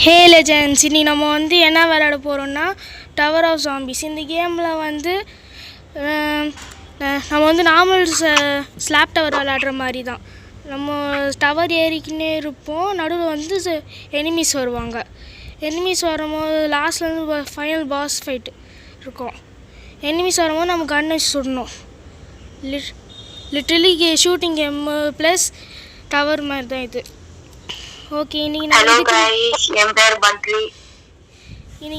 ஹே legends, இன்னைக்கு நம்ம வந்து என்ன விளையாட போகிறோம்னா டவர் ஆஃப் ஜாம்பிஸ். இந்த கேமில் வந்து நம்ம வந்து நார்மல் ஸ்லாப் டவர் விளையாடுற மாதிரி தான். நம்ம டவர் ஏறிக்கினே இருப்போம். நடுவில் வந்து எனிமீஸ் வருவாங்க. எனிமீஸ் வரும்போது லாஸ்ட்லேருந்து ஃபைனல் பாஸ் ஃபைட்டு இருக்கும். எனிமீஸ் வரும்போது நம்ம கன் வச்சு சுடணும். Literally shooting game plus tower மாதிரி தான் இது. ஓகே, இன்னைக்கு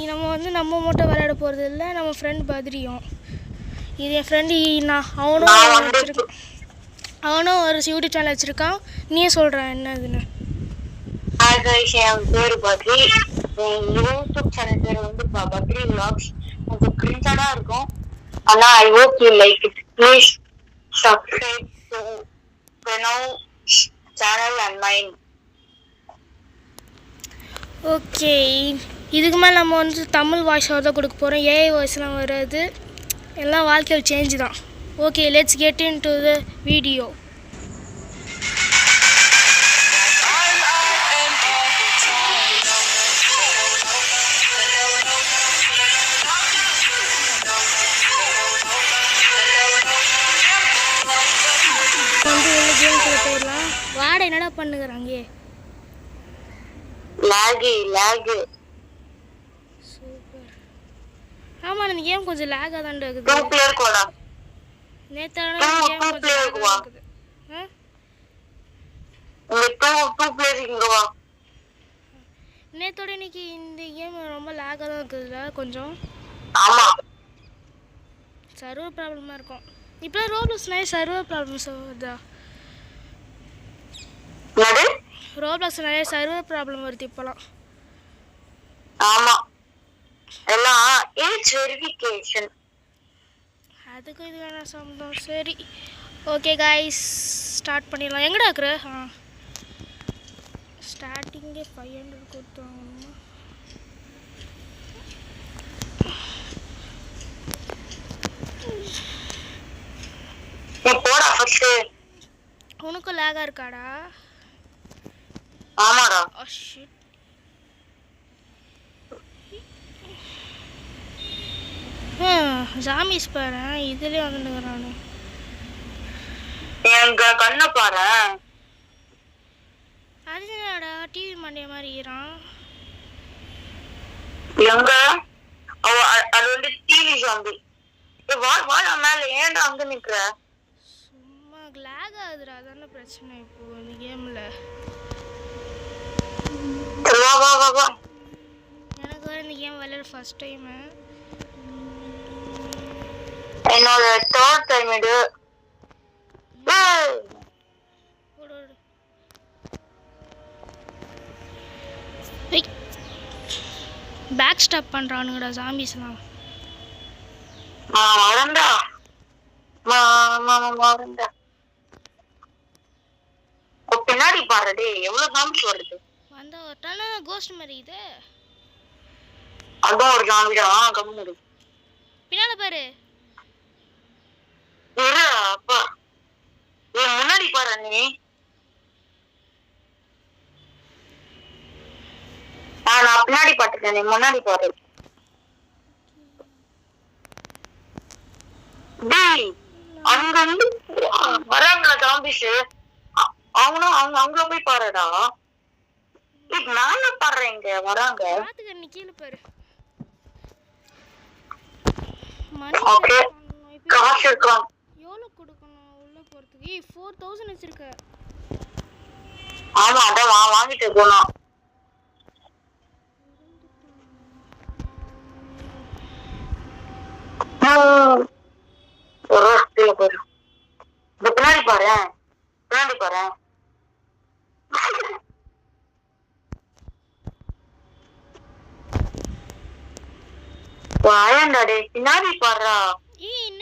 நம்ம வந்து நம்ம மட்டும் விளையாட போகிறது இல்லை, நம்ம ஃப்ரெண்ட் பத்ரியும். இது என் ஃப்ரெண்டு அவனும் ஒரு யூடியூப் சேனல் வச்சுருக்கான். நீயே சொல்கிறான் என்ன இதுன்னு. என் பேர் பத்ரி. யூடியூப் சேனல் பேர் வந்து பத்ரி vlogs. கொஞ்சம் கிரிஞ்சாடா இருக்கும், ஆனா I hope you like it. Please subscribe to Pranav channel and mine. Okay, இதுக்கு மேலே நம்ம வந்து தமிழ் வாய்ஸ் ஓவர் தான் கொடுக்க போகிறோம். ஏஐ வாய்ஸ்லாம் வராது. எல்லாம் வாழ்க்கையில் சேஞ்சு தான். Okay, let's get in to the video. வந்து உள்ள கேம்குள்ளே போயிடலாம். வாட என்னடா பண்ணுகிறாங்க? சூப்பர். ஆமாம், இந்த கேம் கொஞ்சம் லேகாக தான் இருக்குது. நேற்றான கேம் கொஞ்சம் லேகாக இருக்குது. நேற்றோட இன்னைக்கு இந்த கேம் ரொம்ப லேகாக தான் இருக்குதுல்ல கொஞ்சம். சர்வர் ப்ராப்ளமாக இருக்கும். இப்போ ரோப்ளக்ஸ் நிறைய சர்வர் ப்ராப்ளம்ஸ் வருதா? ரோப்ளக்ஸ் நிறைய சர்வர் ப்ராப்ளம் வருது இப்போலாம். ஆமா, எல்லாம் ஏஜ் வெரிஃபிகேஷன். அதுக்கு இது வேணாம் சம்பந்தம். சரி, ஓகே கைஸ், ஸ்டார்ட் பண்ணிடலாம். எங்கடா இருக்கிற? ஸ்டார்டிங்கே 500 கொடுத்தாங்கம்மா. போடா ஃபர்ஸ்ட். உனக்கு லேகா இருக்காடா? ஆமாடா. Oh shit. ஜாம்பிஸ் பாரு, இதுலயே வந்துடுறானு. எங்க கண்ணை பாரு. அது என்னடா டிவி மண்டே மாதிரி ஈரான்? எங்க அது வந்து டிவி ஜாம்பி. வா மேல ஏன்டா அங்க நிக்கிற? சும்மா லேக் ஆகுதுடா, அதான பிரச்சனை இப்போ இந்த கேம்ல. வா எனக்கு வர இந்த கேம் விளையாட ஃபர்ஸ்ட் டைம். என்னோட தேர்ட் டைம் இது. பேக் ஸ்டாப் பண்றானுங்கடா ஜாம்பிஸ்லாம். வரண்டா வரண்டா. பின்னாடி பாருடே, எவ்வளவு ஜாம்பிஸ் வருது. வந்தா ஒருத்தான கோஸ்ட் மாதிரி இது. அதான் ஒரு ஜாம்பிடா. கம்முனு பின்னால பாரு. அப்பா முன்னாடி பாரு. நீ நான் பின்னாடி பாத்துட்டேன், நீ முன்னாடி பாரு. அங்க வந்து வராங்களா ஜாம்பிஸ்? அவங்கள போய் பாருடா. நானும் பாடுறேன், இங்க வராங்க. நீ கீழே பாரு. ஓகே, காசு இருக்கான். எவ்வளவு கொடுக்கணும் உள்ள போறதுக்கு? 4000 வச்சிருக்க. ஆமா, அதான் வாங்கிட்டு போனோம். பின்னாடி பாரு, பின்னாடி பாரு. வாயண்டாடே, பின்னாடி பாடுறா. என்ன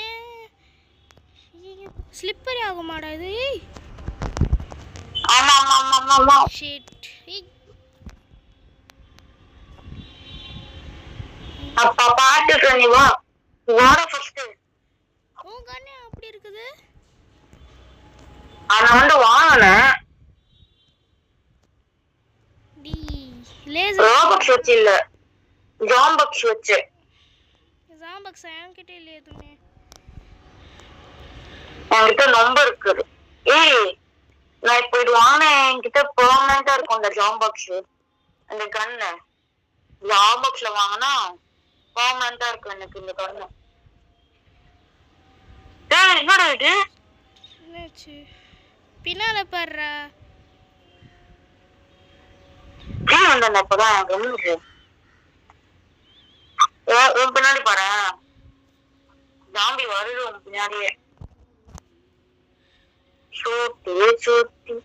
ஸ்லிப்பரி ஆகுமாடா இது? ஆமா ஆமா ஆமா ஆமா. ஷிட். அப்பா பாத்துட்டு நீ வா. வாடா ஃபர்ஸ்ட். உன் கண்ணே அப்படி இருக்குது. ஆனா வந்து வாங்கனே. டி லேசர் பாக்ஸ் வச்சு இல்ல, ஜாம்பாக்ஸ் வச்சு. ஜாம்பாக்ஸ் என்கிட்ட இல்ல எதுவுமே. என்கிட்ட நம்பர் இருக்குது. ஏய் நான் இப்போ இது வாங்கினேன், என்கிட்ட பெர்மனண்டா இருக்கும் அந்த ஜாம்பாக்ஸ். அந்த கன்னு ஜாம்பாக்ஸ்ல வாங்கினா பெர்மனண்டா இருக்கும் எனக்கு இந்த கன்னு. டேய் என்னடா இது? என்னாச்சு? பின்னால பாருடா. வந்தேன் இப்பதான் கம்முனுக்கு. உன் பின்னாடி பாரு, ஜாம்பி வருது உன் பின்னாடியே. சுத்தி சுத்தி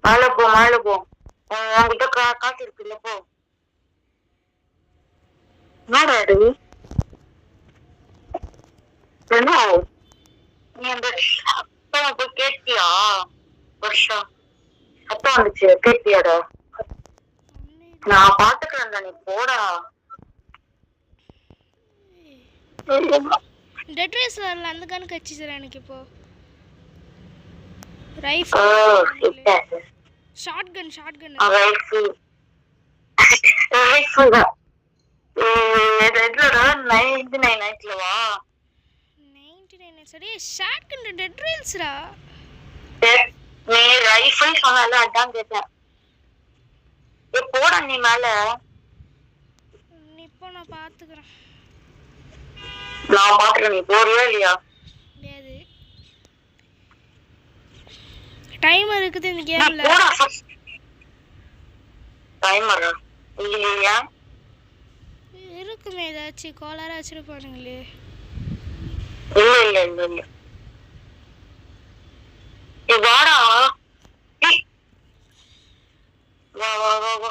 மேல போ மேல போ. உன்கிட்ட காசு இருக்குல்ல, போ. என்னடா இது? என்ன நீ அந்த போய் கேட்டியா? வருஷம் அப்பா வந்துச்சு, கேட்டியாடா? நான் பாத்துக்கிறேன்டா, நீ போடா. டெட் ரேஸ் வரல, அந்த கன் கச்சிச்சுடா எனக்கு இப்போ. ரைஃபிள் ஷாட்கன் ரைஃபிள் ரைஃபிள் தான். எதுலடா? 99 வா? 99 சரி. ஷாட்கன் டெட் ரேஸ்டா. நீ ரைஃபிள் சொன்னால அதான் கேட்டேன். போடா நீ மேல. இப்போ நான் பாத்துக்கிறேன். நான் பாத்துக்கிறேன், நீ போறியா இல்லையா? முடியாது, டைமர் இருக்குது இந்த கேம்ல. போடா ஃபர்ஸ்ட். டைமர் இல்லையா? இருக்குமே, ஏதாச்சும் கோளாரா வச்சிருப்பானுங்களே. இல்ல இல்ல இல்ல இல்ல. வாடா, வா வா வா வா.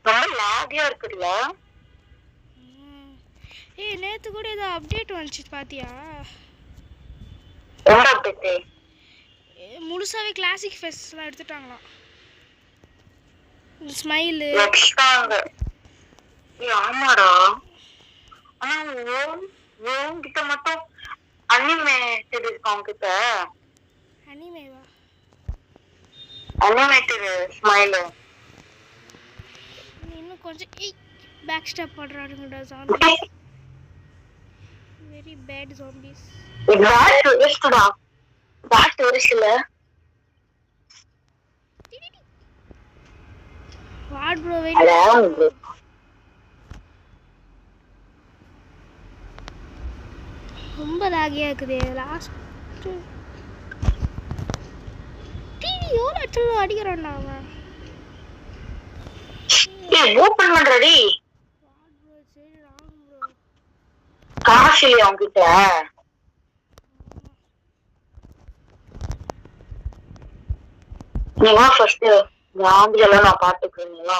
ரொம்ப லாகியா இருக்குல்ல. ஏய் நேத்து கூட ஏதோ அப்டேட் வந்துச்சு பாத்தியா? என்ன அப்டேட்? முழுசாவே கிளாசிக் ஃபெஸ்ட்லாம் எடுத்துட்டாங்களாம். ஸ்மைல் எக்ஸ்ட்ராங்க. ஆமாடா. ஆனா ஓம் கிட்ட மட்டும் அனிமேட்டட் இருக்கு. அவங்க கிட்ட அனிமேவா? Animated smile. இன்னும் கொஞ்சம் பேக் ஸ்டெப் பண்றானுங்கடா zombie. Very bad zombies. Bad டூரிஸ்டா. பேட் டூரிஸ்ட்ல வாட் ப்ரோ வெரி. ரொம்ப லாகியா இருக்குது. லாஸ்ட் டிவி எவ்வளோ அடிச்சு அடிக்கிறான்டா அவன். ஓபன் பண்றடி. வாட் ப்ரோ சரி ராங் ப்ரோ. காசு இல்லையா உங்ககிட்ட? நீங்க ஃபர்ஸ்ட் ஆம்பியெல்லாம் நான் பாத்துக்கிறீங்களா?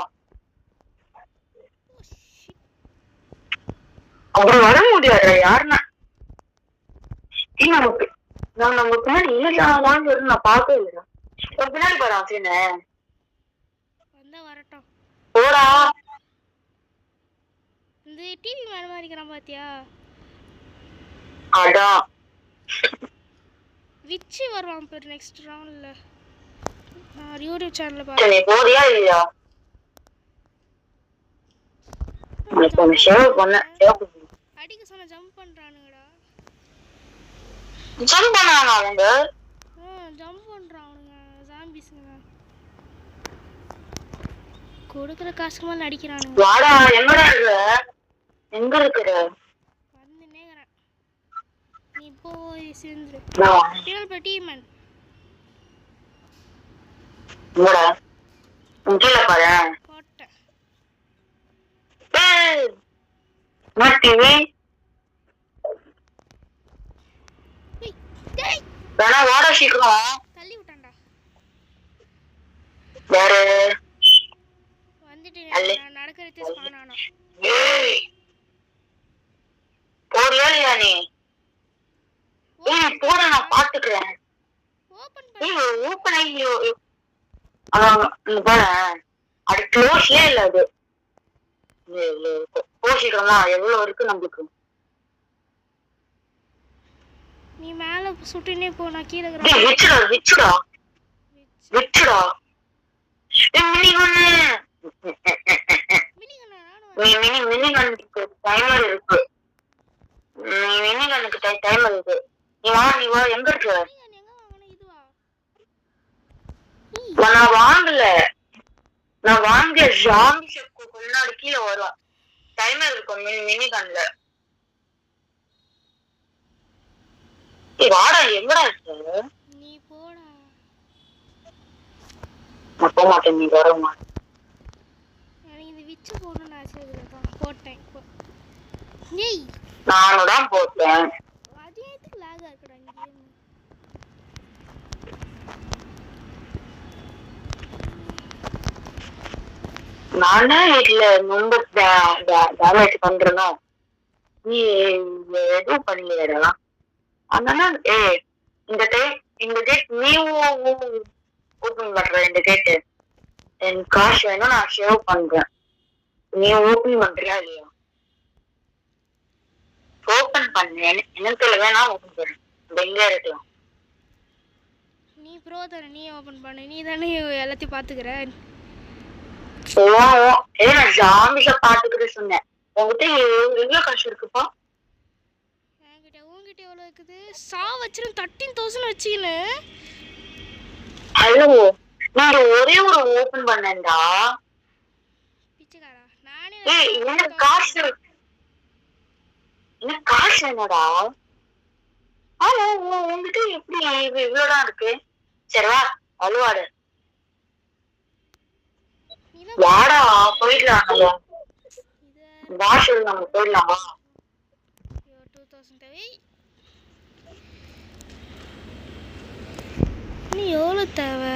அப்படி வர முடியாது யாருன்னா. நமக்கு நான் நம்ம பின்னாடி இல்லதான் நான் பார்க்கவே இல்லை. ஒரு பின்னாடி போறேன் அப்படின்னு வந்தா வரட்டும். போடா. இந்த டிவி மேல மாறிக்கிறான் பாத்தியா? அதான் விச்சி வருவான் பேர் நெக்ஸ்ட் ரவுண்ட்ல. நான் யூடியூப் சேனல்ல பாரு. நீ போறியா இல்லையா? அடிக்க சொன்ன ஜம்ப் பண்றானுங்கடா. ஜம்ப் பண்ணானா அவங்க? ஜம்ப் பண்றானுங்க ஜாம்பிஸ்ங்க. கொடுக்குற காசுக்கு மேல அடிக்கிறானுங்க. வாடா, எங்கடா இருக்க? எங்க இருக்கிற? வந்துனேங்கறேன். நீ போய் சேர்ந்துரு. நான் டீல் ப டீமன். எங்கடா? கீழ பாரு. போட்டேன். ஏய் மாட்டிவே. டேய் வேணா வாடா சீக்கிரம். தள்ளி விட்டான்டா. வேற வந்துட்டு நான் நடக்கறதே ஸ்பான் ஆனா. ஏய் போறியா இல்லையா நீ? ஏய் போடா, நான் பாத்துக்கிறேன். ஓபன் பண்ணு. ஏய் ஓபன் ஆகியோ. அதான் இந்த பாரு, அது க்ளோஸ்லே இல்ல. அது போசிக்கிறோமா? எவ்வளவு இருக்கு நம்மளுக்கு? நீ மேல சுட்டுனே போ, நான் கீழ விச்சுடா விச்சுடா விச்சுடா. மினிகனுக்கு டைமர் இருக்கு. மினிகனுக்கு டைமர் இருக்கு. நீ வா எங்க இருக்கு? நான் வாங்கல. நான் வாங்க ஜாம்பி ஷாப்க்கு கொஞ்ச நாள் கீழே வரும். டைமர் இருக்கும் மினிகன்ல. வாடா எங்கடா இருக்கு? நீ போடா. நான் போக மாட்டேன். நீ வர மாட்டேன். எனக்கு இது விச்சு போடணும்னு ஆசை இருக்குதான். போட்டேன். ஏய் நானும் தான் போட்டேன். அது எதுக்கு லாக் ஆகுடா இங்க? நானே இதுல ரொம்ப டேமேஜ் பண்றேனோ? நீ எதுவும் பண்ணலையடா. அதனால இந்த டேட் நீ ஓபன் பண்ற. இந்த டேட் என் காசு வேணும். நான் சேவ் பண்றேன். நீ ஓபன் பண்றியா இல்லையா? ஓபன் பண்ணு. எனக்கு வேணா ஓபன் பண்ணு. எங்க இருக்கலாம்? நீ ப்ரோ தானே, நீ ஓபன் பண்ணு. நீ தானே எல்லாத்தையும் பாத்துக்கிற. நான் ஜாம்பிஸ பாத்துக்கிட்டு சொன்னேன். உங்ககிட்ட எவ்வளவு காசு இருக்குப்பா? உங்ககிட்ட எவ்வளவு இருக்குது? சா வச்சிரு 13,000 வச்சின்னு. ஹலோ, நீங்க ஒரே ஒரு ஓபன் பண்ணேன்டா. பிச்சைக்காரா நானே. எனக்கு காசு என்னடா? ஆமா, உங்ககிட்ட எப்படி இவ்வளவுதான் இருக்கு? சரிவா அழுவாடு. வாடா போயிடலாம். வாஷல் நம்ம போயிடலாமா? 2000 தேவை. நீ எவ்வளவு தேவை?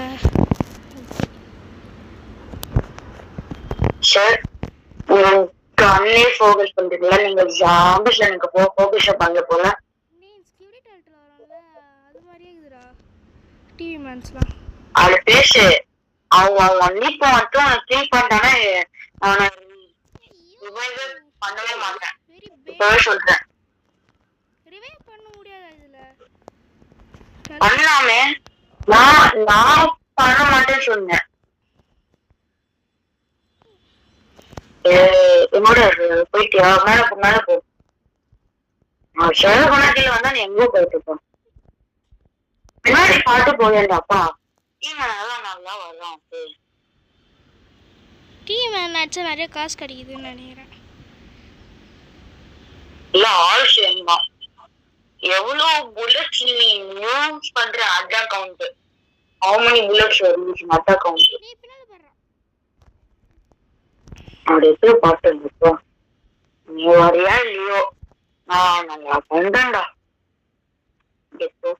சார் கண்ணே ஃபோக்கஸ் பண்றீங்களா? நீங்க ஜாம்பிஸ் எனக்கு ஃபோக்கஸ் பண்ணல போல. நீ ஸ்கியூரிட்டி டெல்ட்ல வரல அது மாதிரியே இருக்குடா. டிவி மேன்ஸ்லாம் அது பேசு. அவங்க நீப்ப மட்டும் கில் பண்ணிட்டானே அவனை ரிவைவ் பண்ணவே மாட்டேன். இப்பவே சொல்றேன். ரிவைவ் பண்ண முடியாது இதுல. பண்ணலாமே. நான் பண்ண மாட்டேன்னு சொன்னேன். என்னோட போயிட்டியா? மேல போ. நான் சேவ் பண்ண கீழே வந்தா நீ எங்கோ போயிட்டு இருப்போம். பின்னாடி பாட்டு போயேன்டாப்பா. நல்லா வர்றான். டிவி மேன் அடிச்சா நிறைய காசு கிடைக்குதுன்னு நினைக்கிறேன். இல்ல ஆல் ஷேம் தான். எவ்வளவு புல்லட்ஸ் நீ யூஸ் பண்ற அதான் count. how many bullets you are using அதான் கவுண்ட். நீ பின்னால பாரு. அப்படி எப்படி பாட்டு இப்போ நீ வரியா இல்லையோ? நான் நல்லா பண்றேன்டா. இப்போ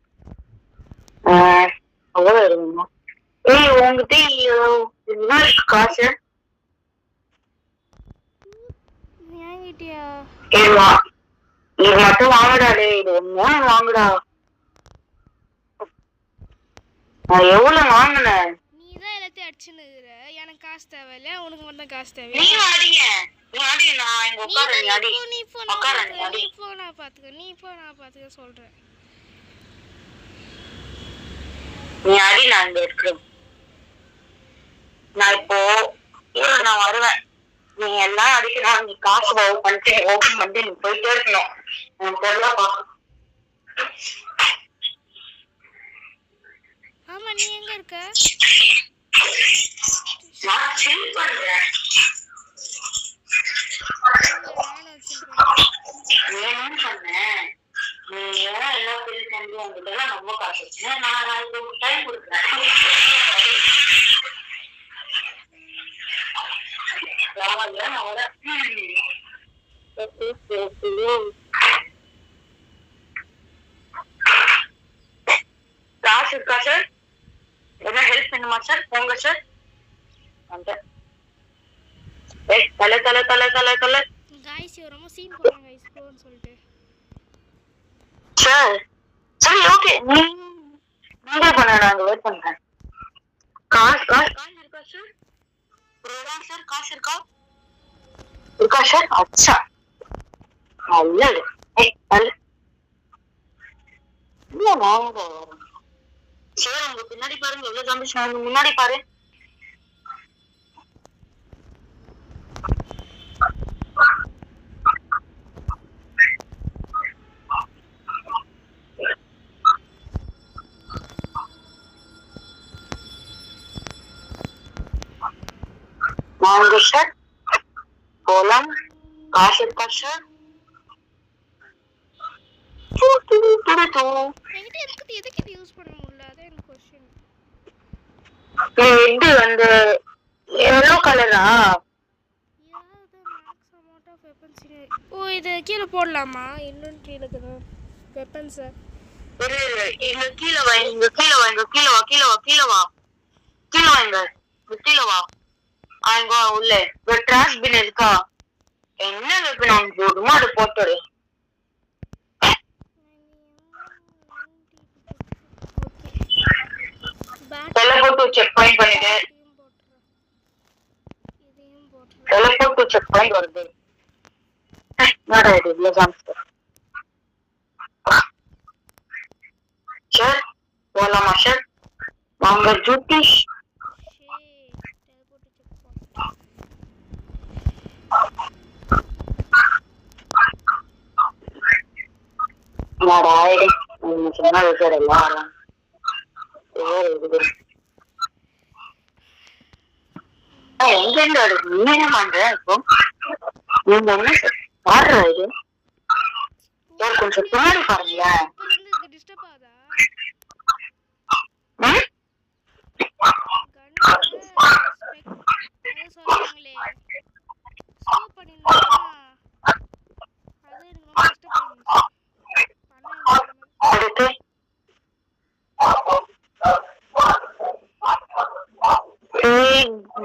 அவ்வளோ இருக்குமா? உங்ககிட்ட காசு என்கிட்டயா? இது மட்டும் வாங்கடாடே. இது ஒண்ணு வாங்குடா. நான் எவ்வளவு வாங்கினேன்? நீ தான் எல்லாத்தையும் அடிச்சுன்னு இருக்கிற. எனக்கு காசு தேவையில்ல, உனக்கு மட்டும் காசு தேவை. நீ அடிங்க. நான் இங்க உட்காரேன். அடி. நீ போ நான் பாத்துக்க சொல்றேன். நீ அடி. நான் இங்க இருக்கிறேன். நான் இப்போ நான் வருவேன். நீ எல்லாம் அடிக்கணும். நீ காசு ஓபன் பண்ணிட்டு நீ போயிட்டே இருக்கணும். எனக்கு தெரியலப்பா. ஆமா, நீ எங்க இருக்க? நான் சில் பண்றேன். வேணும்னு சொன்னேன். நீ எல்லாம் பில் பண்ணி வந்துட்டு ரொம்ப காசு வச்சு நான் டைம் கொடுக்குறேன். காசு இருக்கா சார்? என்ன ஹெல்ப் பண்ணுமா சார்? போங்க சார். தலை தலை தலை தலை தலை गाइस ரொம்ப சீன் போறாங்க गाइस ப்ரோன்னு சொல்லிட்டு. சார் சரி ஓகே. நீங்க பண்ணடா. அங்க வெயிட் பண்றேன். காசு இருக்கா சார்? ப்ரோடா சார் காசு இருக்கா? இருக்கா சார்? அச்சா நல்லது. சார் உங்க பின்னாடி பாருங்க. எவ்வளவு ஜாம்பிஸ் முன்னாடி பாரு. மாங்கோ ஷர்ட் போலாம் காஷர் காஷர் என்கிட்ட இருக்குது எதுக்கு இது யூஸ் பண்ண முடியல அதான் எனக்கு கொஸ்டின். இது வந்து எல்லோ கலரா? Max amount of weapons. ஓ இது கீழே போடலாமா இன்வென்ட்ரியில இருக்குது வெப்பன்ஸை? இங்க கீழே வா, இங்க கீழே வா, இங்க கீழே வா, கீழே வா, கீழே வா, கீழே வா, இங்க கீழே வா. அங்க உள்ள ஒரு ட்ராஷ் பின் இருக்கா? என்ன வெப்பன் அவங்க போடுமோ அதை போட்டுடு. டெலபோர்ட் டு செக் பாயிண்ட் பண்ணிடு. டெலபோர்ட் டு செக் பாயிண்ட் வருது. என்னடா இது இவ்வளோ ஜாம்ஸ்டர்? சார் போலாமா சார்? வாங்க ஜூட்டிஷ். என்னடா இது சொன்னா விசார் எல்லாம் எங்க இருந்து அடுக்கு நீ என்ன பண்ற இப்போ? நீங்க என்ன பாடுற இது? கொஞ்சம் பின்னாடி பாருங்களேன். அடுத்து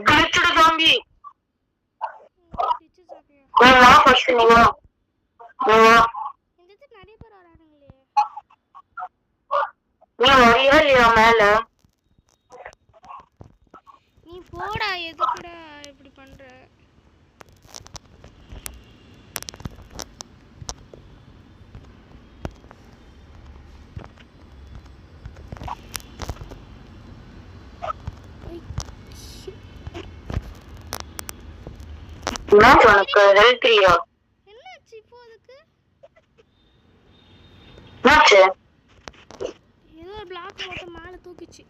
கிழிச்சுடு ஜாம்பி. நீ வா ஃபர்ஸ்ட், நீ வா, நீ வா. நீ வரியா இல்லையா மேல? நீ போடா, எதுக்குடா இப்படி பண்ற? என்ன உனக்கு ஹெல்த் இல்லையா? என்னாச்சு இப்போ அதுக்கு? என்னாச்சு? ஏதோ ஒரு பிளாக் மட்டும் மேல தூக்கிச்சு.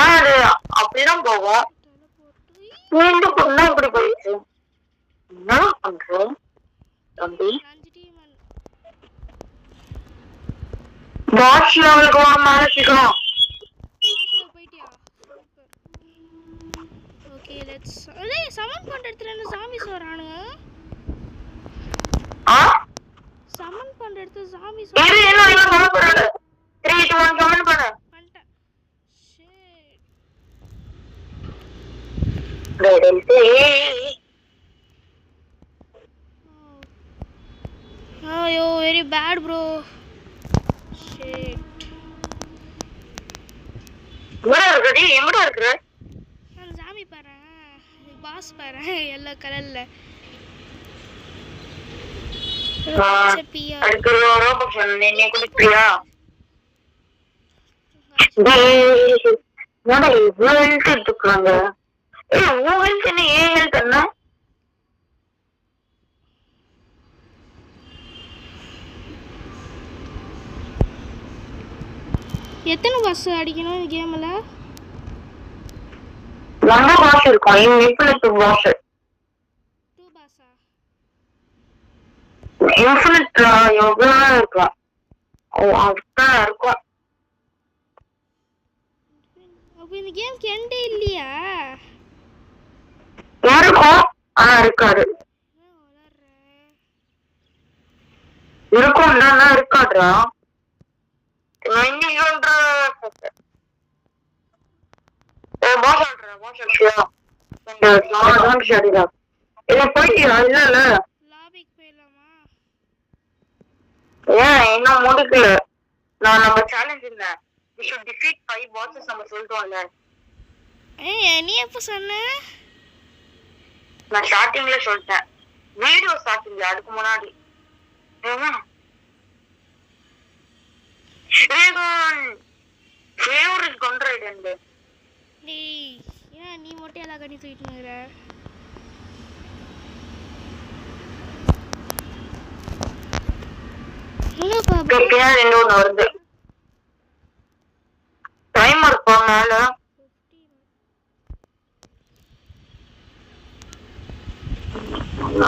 அது அப்படிதான் போகும். நீண்டு பொண்ணா இப்படி போயிடுச்சு. என்ன பண்ற தம்பி? பாஸ் லெவலுக்கு வர மேல சீக்கிரம். போயிட்டியா? Okay let's. ஏய் சமன் பண்ற இடத்துல என்ன ஜாம்பிஸ் வரானுங்க? சமன் பண்ற இடத்துல ஜாம்பிஸ் இரு என்ன சமன் பண்ற? 3 2 1 சமன் பண்ணு. பண்ணிட்டேன். ஷிட். ரெடல்ஸ் ஐயோ வெரி பேட் ப்ரோ. ஷிட். எங்கடா இருக்குற? நான் ஜாம்பி பாறேன். பாஸ் பாறேன் yellow கலர்ல. அதுக்கு ரோபோட் நீ குடிப்பியா? என்னடா இவ்வளோ ஹெல்த் எடுத்துக்கிறாங்க? உன் ஹெல்த் என்ன ஏன் ஹெல்த் என்ன? எத்தனை பஸ் அடிக்கணும் இந்த கேம்ல? நம்ம பாஸ் இருக்கும். Infinite pass. 2 பாஸா? இன்ஃபினிட் எவ்வளோ இருக்கலாம்? அதுதான் இருக்கும். அப்ப இந்த கேம்க்கு எண்டே இல்லையா? இருக்கும் ஆனா இருக்காது. இருக்கும் தானே இருக்காதுடா. போயிட்டியா? இல்ல லாபிக்கு போயிடலாமா? ஏன் இன்னும் முடிக்கல. நான் நம்ம சேலஞ்ச் இருந்தேன். we should defeat 5 bosses நம்ம சொல்லிட்டோம்ல. நீ எப்போ சொன்ன? நான் ஸ்டார்டிங்ல சொல்லிட்டேன். வீடியோ ஸ்டார்டிங்ல அதுக்கு முன்னாடி. ஃபேவரட் கண்ட்ரைட் என்ன? டேய் ஏன் நீ மட்டும் எல்லா கண்ணி தூக்கிட்டு நிக்கிற? என்ன பாப்பா? ரெண்டு ஒன்று வருது. டைமர் போனால என்ன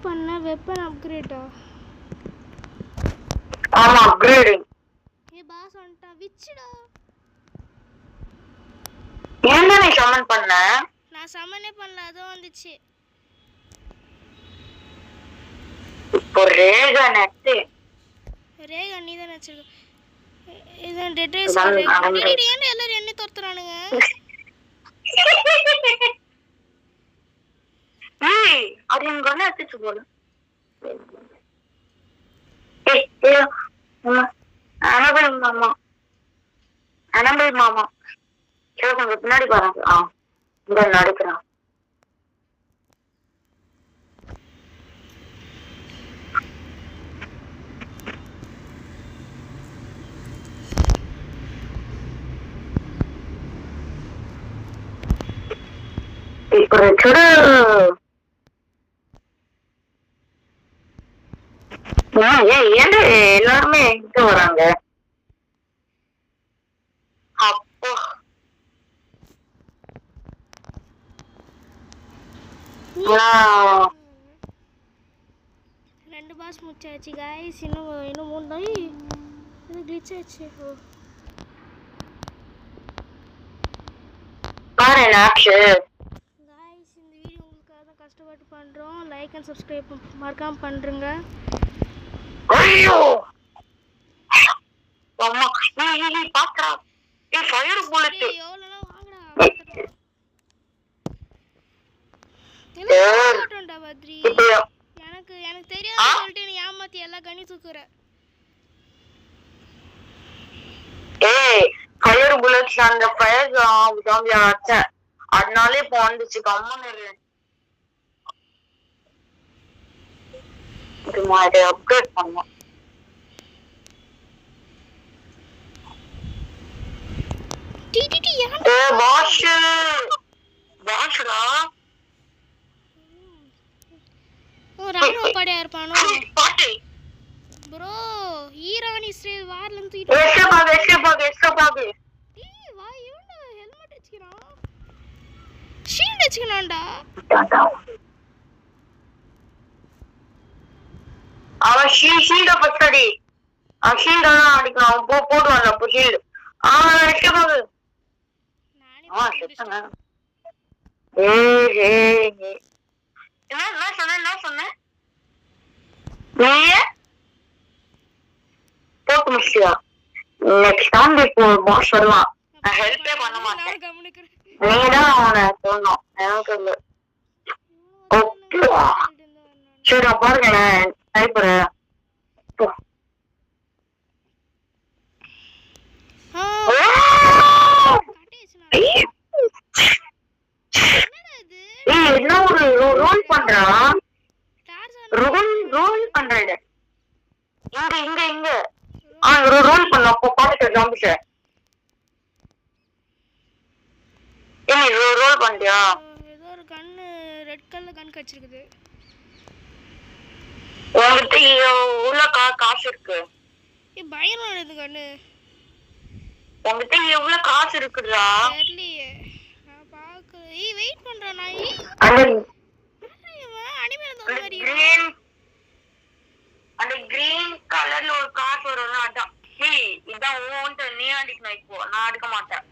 பண்ண வெப்பன் அப்கிரேட்டா? ஆமா அப்கிரேடிங். பாஸ் வந்துட்டா விச்சுடா. என்ன நீ சமன் பண்ண? நான் சமனே பண்ணல, அதுவும் வந்துச்சு. இப்போ ரேகா நெட். ரேகா நீ தான் வச்சிருக்க. இதான் டெட் ரேஸ் ரேகா. டேடி ஏன் எல்லாரும் என்ன துரத்துறானுங்க? ஏய் அது எங்க அண்ணா அடிச்சு போல. அனபல் மாமா கொஞ்சம் பின்னாடி பாருங்க. இங்க நடக்கிறான். இப்ப ஏன் எல்லாருமே எங்க வராங்க? அப்போ ரெண்டு பாஸ் முடிச்சாச்சு गाइस. இன்னும் மூணு தான். இது கிளிட்ச் ஆச்சு. பாரு நாச்சு. गाइस இந்த வீடியோ உங்களுக்காக தான் கஷ்டப்பட்டு பண்றோம். லைக் அண்ட் சப்ஸ்கிரைப் மறக்காம பண்றீங்க. ஐயோ அம்மா நீ பாத்தா ஏய் ஃபயர் புல்லட் எவ்வளவுனா வாங்குடா. என்ன போட்டோண்டா பத்ரி? எனக்கு தெரியாது சொல்லிட்டு நீ ஏமாத்தி எல்லா கண்ணி தூக்குற. ஏய் ஃபயர் புல்லட்ஸ் அந்த ஃபயர் ஜாம்பி ஆச்ச அதனாலே இப்போ வந்துச்சு. கம்மன் இரு. இது மாதிரி அப்டேட் பண்ணோம். டிடிடி யார்? பாஷ்டா ராணுவ படையா இருப்பானோ? பாட்டி ப்ரோ ஈரான் இஸ்ரேல் வார்ல இருந்து தூக்கிட்டு எஸ்கேப் ஏய் வா இவன ஹெல்மெட் வச்சுக்கிறான். ஷீல்ட் வச்சுக்கறான்டா. அவன் ஷீல்ட பச்சடி ஷீல்ட தான் அடிக்கலாம். போடுவாங்க அப்போ ஷீல்டு. எஸ்கேப் ஆகு. செத்தாங்க. என்ன சொன்ன நீயே போட்டு முடிச்சியா? நெக்ஸ்ட் டைம் இப்போ பாஸ் வரலாம். நான் ஹெல்ப்பே பண்ண மாட்டேன். நீங்க தான் அவனை சொல்லணும். எனக்கு இல்லை. ஓகே சரி நான் பாருங்களேன் டைப்பறேன். என்ன ஒரு ரோல் பண்றான். ரோல் பண்றேன். இங்க ரோல் பண்ண அப்போ பாத்துட்டு ஜாம்பிஸ் ரோல் பண்ணியா? ஏதோ ஒரு கன்னு ரெட் கலர் கன் கச்சிருக்குது. உங்ககிட்ட எவ்வளவு காசு இருக்கு? பயங்கரமான இது கன்னு. உங்ககிட்ட எவ்வளவு காசு இருக்குடா? தெரியலையே. நான் பாக்க வெயிட் பண்றேன். நான் அந்த கிரீன் கலர்ல ஒரு காசு வரும். அதான் இதான் ஓன்ட்டு நீ அடிக்கணும். இப்போ நான் அடிக்க மாட்டேன்.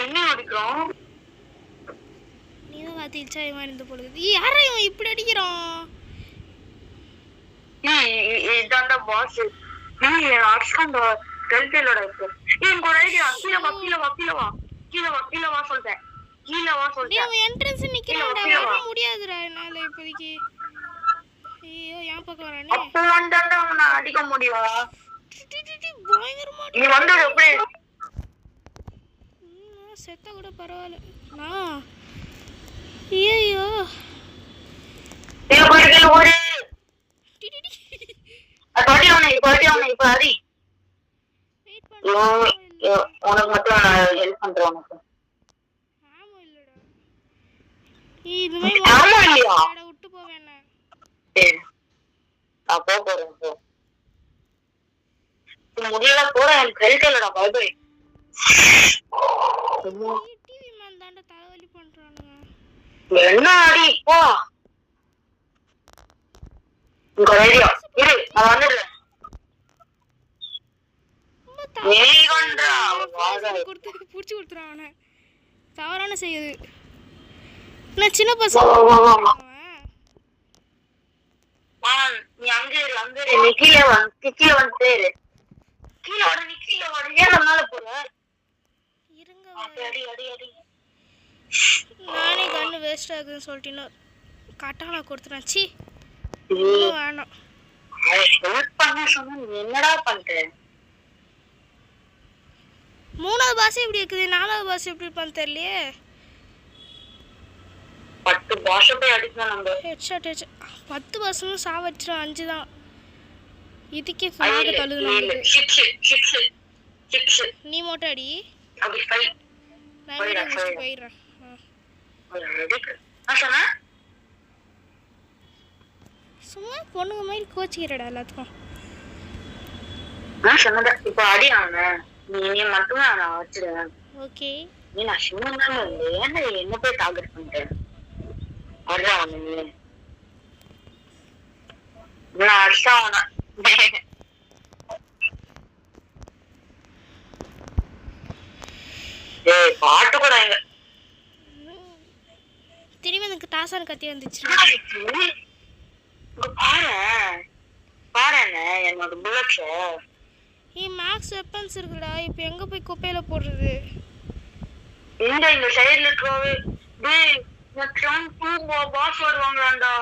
என்ன அடிக்கிறோம்? நீதான் பார்த்து இச்சா இருந்து போடுது. யாரா இவன் இப்படி அடிக்கிறான்? இதாண்டா பாஸ். அடிச்சாண்டா டெல்டேலோட இப்போ. எனக்கு ஒரு ஐடியா. கீழே வா சொல்றேன். அவன் என்ட்ரன்ஸ் நிக்கிறான்டா. வர முடியாதுடா என்னால இப்போதைக்கு. ஐயோ ஏன் பக்கம் வரானே? அப்போ வந்தாண்டா அவனை அடிக்க முடியும். பயங்கரமா நீ வந்து எப்படி செத்தா கூட பரவாயில்ல. ஐயோ ஒரு உனக்கு மட்டும் நான் ஹெல்ப் பண்றேன். உனக்கு ஆமா இல்லடா. இது மாதிரி விட்டு போவேன். நான் போறேன் முடியல போறேன். எனக்கு ஹெல்த் இல்லடா பாபு. டிவி மேன் தாண்ட தலைவலி பண்றானுங்க. என்ன அடி போ உங்க ஐடியா இரு நான் வந்துடுறேன். நீ கொண்டா கொடுத்து புடிச்சு கொடுத்துறான் அவனை. தவறான செய்யுது. நான் சின்ன பசங்க நீ அங்க இரு நீ கீழே வந்து கீழே வட நீ கீழே வட ஏன் மேல போற இருங்க. அடி அடி அடி நானே கண்ணு வேஸ்ட் ஆகுதுன்னு சொல்லிட்டீங்கன்னா கட்டாளா கொடுத்துறேன். சி வேணாம். என்னடா பண்ற? 3வது பாஸ் எப்படி இருக்குது, 4வது பாஸ் எப்படி இருப்பான்னு தெரியலையே. 10 பாஸ் போய் அடிக்கலாம் நம்ம. ஹெட்ஷாட் 10 பாஸ்னும் சாவச்சிரும். 5 தான் இதுக்கே நாக தள்ளுது நமக்கு. நீ மட்டும் அடி. நான் வீடியோ முடிச்சு போயிடுறேன். சும்மா பொண்ணுங்க மாதிரி கோச்சிக்கிறடா எல்லாத்துக்கும். நான் சொன்னதா இப்ப அடி ஆன நீ மட்டும் நான் வச்சிருவேன். ஓகே நீ நான் சும்மா ஏன்னா என்ன போய் டார்கெட் பண்ணிட்டேன். அதான் அவனு நான் அடிச்சா அவன பாட்டு கூட எங்க திரும்பி எனக்கு டாசான் கத்தி வந்துச்சு. பாரு என்னோட புல்லட்ஸ் மேக்ஸ் வெப்பன்ஸ் இருக்குடா. இப்போ எங்க போய் குப்பையில போடுறது? இந்த சைடுல இருக்கவே டேய் நான் 2 பாஸ் வருவாங்களாடா.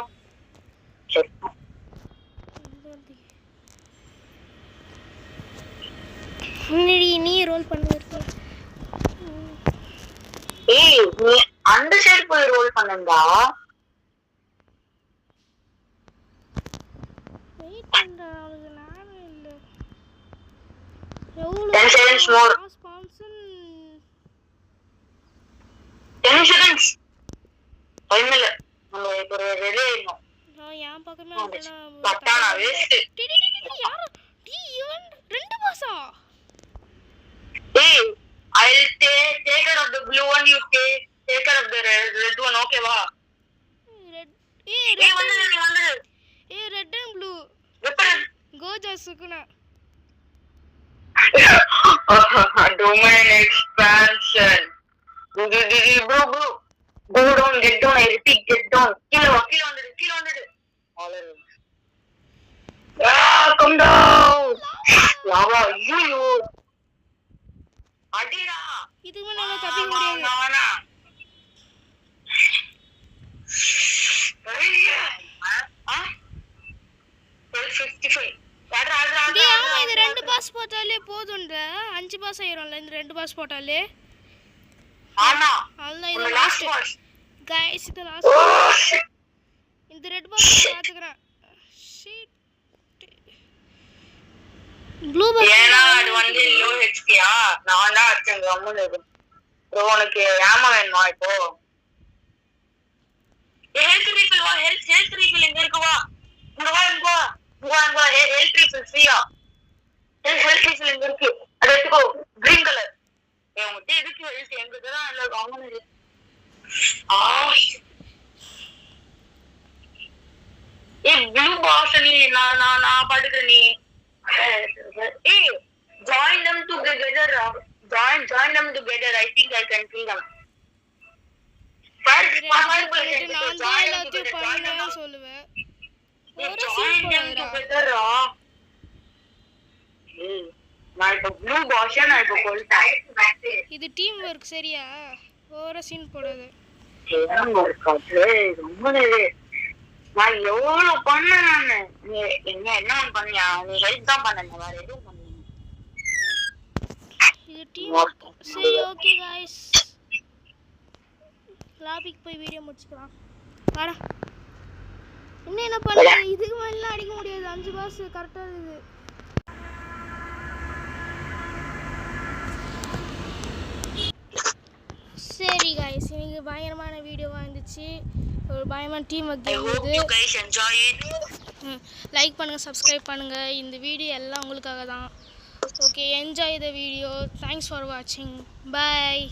நீ ரோல் பண்ணிருக்க. ஏய் நீ அந்த சைடு போய் ரோல் பண்ணடா. வெயிட் பண்றா அவளுக்கு நானே இல்ல. எவ்வளவு 10 seconds more. Sponsor 10 seconds. Final நம்ம இப்போ ரெடி ஆயிடும். நான் யா பக்கமே பட்டானா வேஸ்ட். யார் டி ஈவன் 2 பாஸா? ஏய் I'll take care of the blue one, you take care of the red one, okay வா? red red and blue weapon கோஜா சுகுனா domain expansion bro go down, get down, I repeat, get down. கீழ வந்துடு come down lava you அடிடா. இதுக்கு மேல தப்பிக்க முடியாது. இது 2 பாஸ் போட்டாலே போதும்ன்ற. 5 பாஸ் ஆயிரும்ல இந்த 2 பாஸ் போட்டாலே. ஆமா அவ்வளவுதான். இது லாஸ்ட் गाइस, இது லாஸ்ட். இந்த 2 பாஸ் பாத்துக்கறேன். ஷிட் ப்ளூ பாஸ் ஏனா அது வந்து லோ ஹெச்பியா நான் தான் அடிச்சேன். கம்முனு இரு ப்ரோ. உனக்கு ஆமா வேணுமா இப்போ? ஹெல்த் ரீஃபில் வா. ஹெல்த் ரீஃபில் எங்க இருக்கு? வா இங்க வா ஹெல்த் ரீஃபில் ஃப்ரீயா. ஹெல்த் ரீஃபில் எங்க இருக்கு? அது எடுத்துக்கோ. Green colour. உங்ககிட்ட இருக்கு ஹெல்த். எங்க தான் இல்ல. கம்முனு இரு. ப்ளூ பாஸ் நீ நான் படுக்கிறேன். நீ join them together. Join them together. I think I can kill them. நான் தான் எல்லாத்தையும் பண்ணேன்னு சொல்லுவேன். ஒரு சீன் போடுறா. நான் இப்ப ப்ளூ பாஸ் நான் இப்ப கொல்றேன். இது டீம் வர்க் சரியா? ஒரு சீன் போடாத. டீம் வர்க் அது ரொம்ப நான் எவ்வளவு பண்ணேன். நானு நீ என்ன பண்ணியா? நீ ஹெல்ப் தான் பண்ண, வேற எதுவும் பண்ணல. இது டீம் சரி. ஓகே गाइस, லாபிக்கு போய் வீடியோ முடிச்சுக்கலாம். வாடா. இன்னும் என்ன பண்ண? இதுக்கு மேல அடிக்க முடியாது. 5 பாஸ் கரெக்ட்டா இருக்குது. சரி गाइस, இன்னைக்கு பயங்கரமான வீடியோவா இருந்துச்சு. ஒரு பயங்கரமான team work. I hope you guys enjoy it. Like பண்ணுங்கள், சப்ஸ்கிரைப் பண்ணுங்கள். இந்த வீடியோ எல்லாம் உங்களுக்காக தான். Okay, enjoy the video. Thanks for வாட்சிங். பாய்.